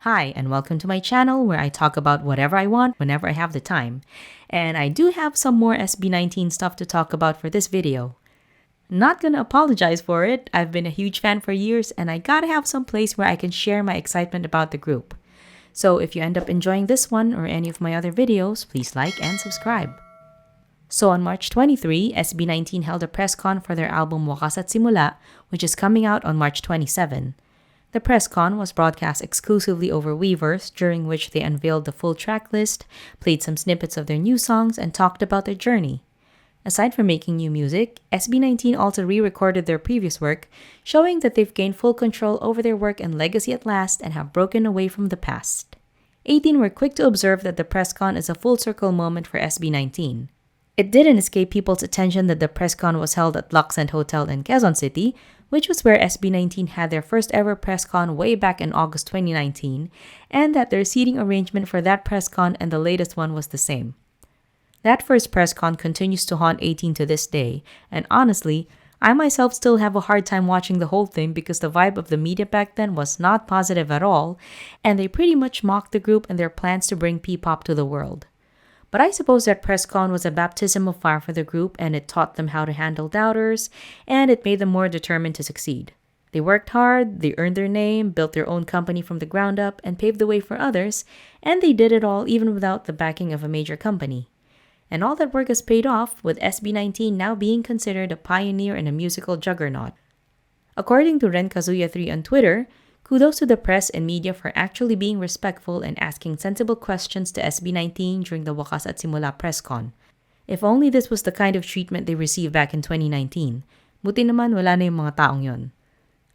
Hi, and welcome to my channel where I talk about whatever I want whenever I have the time. And I do have some more SB19 stuff to talk about for this video. Not gonna apologize for it, I've been a huge fan for years and I gotta have some place where I can share my excitement about the group. So if you end up enjoying this one or any of my other videos, please like and subscribe. So on March 23, SB19 held a press con for their album Wakas at Simula, which is coming out on March 27. The press con was broadcast exclusively over Weverse, during which they unveiled the full track list, played some snippets of their new songs, and talked about their journey. Aside from making new music, SB19 also re-recorded their previous work, showing that they've gained full control over their work and legacy at last and have broken away from the past. 18 were quick to observe that the press con is a full circle moment for SB19. It didn't escape people's attention that the press con was held at Luxent Hotel in Quezon City, which was where SB19 had their first ever press con way back in August 2019, and that their seating arrangement for that press con and the latest one was the same. That first press con continues to haunt 18 to this day, and honestly, I myself still have a hard time watching the whole thing because the vibe of the media back then was not positive at all, and they pretty much mocked the group and their plans to bring P-pop to the world. But I suppose that press con was a baptism of fire for the group, and it taught them how to handle doubters, and it made them more determined to succeed. They worked hard, they earned their name, built their own company from the ground up, and paved the way for others, and they did it all even without the backing of a major company. And all that work has paid off, with SB19 now being considered a pioneer and a musical juggernaut. According to Ren Kazuya 3 on Twitter, kudos to the press and media for actually being respectful and asking sensible questions to SB19 during the Wakas at Simula press con. If only this was the kind of treatment they received back in 2019. Buti naman wala na yung mga taong yun.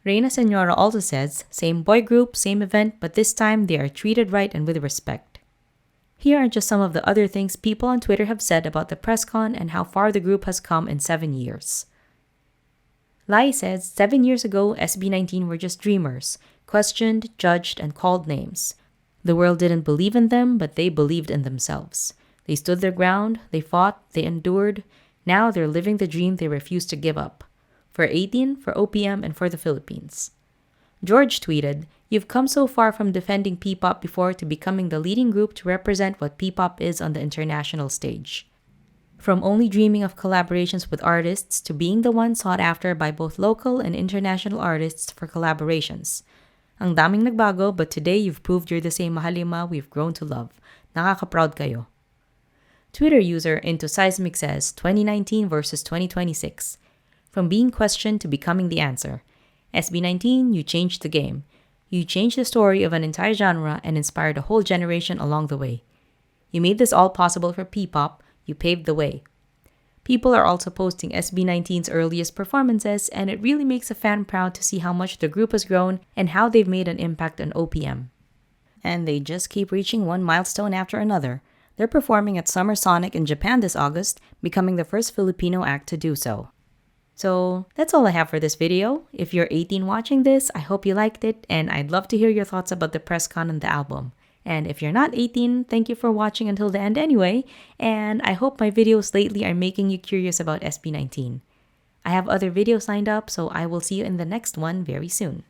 Reina Senora also says, same boy group, same event, but this time they are treated right and with respect. Here are just some of the other things people on Twitter have said about the press con and how far the group has come in 7 years. Lai says, 7 years ago, SB19 were just dreamers, questioned, judged, and called names. The world didn't believe in them, but they believed in themselves. They stood their ground, they fought, they endured. Now they're living the dream they refused to give up. For 18, for OPM, and for the Philippines. George tweeted, "You've come so far from defending P-pop before to becoming the leading group to represent what P-pop is on the international stage. From only dreaming of collaborations with artists to being the one sought after by both local and international artists for collaborations. Ang daming nagbago, but today you've proved you're the same mahalima we've grown to love. Nakaka-proud kayo." Twitter user Into Seismic says, 2019 versus 2026. From being questioned to becoming the answer. SB19, you changed the game. You changed the story of an entire genre and inspired a whole generation along the way. You made this all possible for P-pop. You paved the way. People are also posting SB19's earliest performances, and it really makes a fan proud to see how much the group has grown and how they've made an impact on OPM. And they just keep reaching one milestone after another. They're performing at Summer Sonic in Japan this August, becoming the first Filipino act to do so. So that's all I have for this video. If you're 18 watching this, I hope you liked it, and I'd love to hear your thoughts about the press con and the album. And if you're not 18, thank you for watching until the end anyway, and I hope my videos lately are making you curious about SB19. I have other videos lined up, so I will see you in the next one very soon.